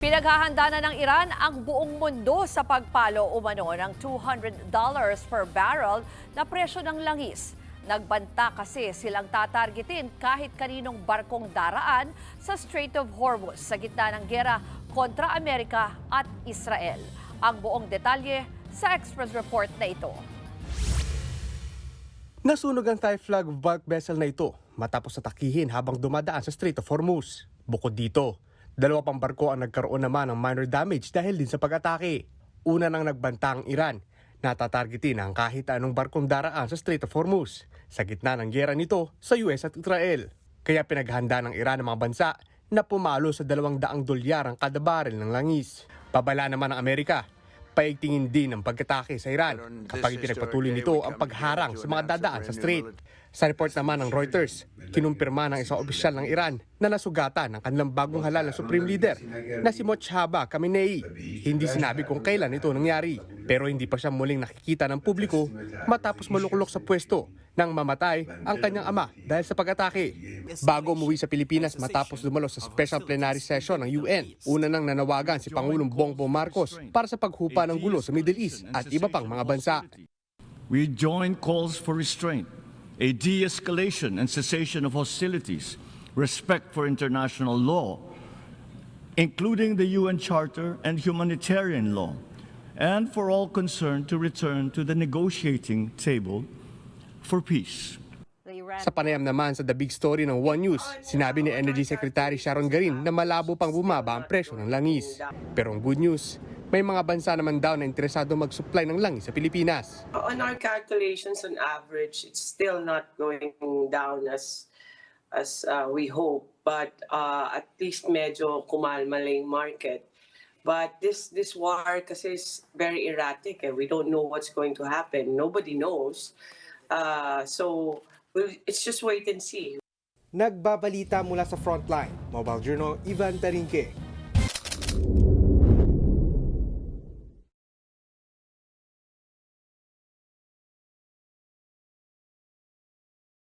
Pinaghahanda na ng Iran ang buong mundo sa pagpalo umano ng $200 per barrel na presyo ng langis. Nagbanta kasi silang tatargetin kahit kaninong barkong daraan sa Strait of Hormuz sa gitna ng giyera kontra Amerika at Israel. Ang buong detalye sa Express Report na ito. Nasunog ang Thai flag bulk vessel na ito matapos atakihin habang dumadaan sa Strait of Hormuz. Bukod dito, 2 pang barko ang nagkaroon naman ng minor damage dahil din sa pag-atake. Una nang nagbanta ang Iran na tatargetin ang kahit anong barkong daraan sa Strait of Hormuz sa gitna ng giyera nito sa US at Israel. Kaya pinaghanda ng Iran ang mga bansa na pumalo sa $200 ang kada baril ng langis. Pabala naman ng Amerika, paigtingin din ang pag-atake sa Iran kapag ipinagpatuloy nito ang pagharang sa mga dadaan sa strait. Sa report naman ng Reuters, kinumpirma ng isang opisyal ng Iran na nasugatan ng kanilang bagong halal na Supreme Leader na si Mojtaba Khamenei. Hindi sinabi kung kailan ito nangyari, pero hindi pa siya muling nakikita ng publiko matapos maluklok sa pwesto nang mamatay ang kanyang ama dahil sa pag-atake. Bago umuwi sa Pilipinas matapos dumalo sa special plenary session ng UN, una nang nanawagan si Pangulong Bongbong Marcos para sa paghupa ng gulo sa Middle East at iba pang mga bansa. We join calls for restraint, a de-escalation and cessation of hostilities, respect for international law, including the UN Charter and humanitarian law, and for all concerned to return to the negotiating table for peace. Sa panayam naman sa The Big Story ng One News, sinabi ni Energy Secretary Sharon Garin na malabo pang bumaba ang presyo ng langis. Pero ang good news, may mga bansa naman daw na interesado mag-supply ng langis sa Pilipinas. On our calculations, on average, it's still not going down as we hope, but at least medyo kumalma lang yung market. But this war kasi is very erratic and we don't know what's going to happen. Nobody knows. So it's just wait and see. Nagbabalita mula sa Frontline, Mobile Journal, Ivan Tarinque.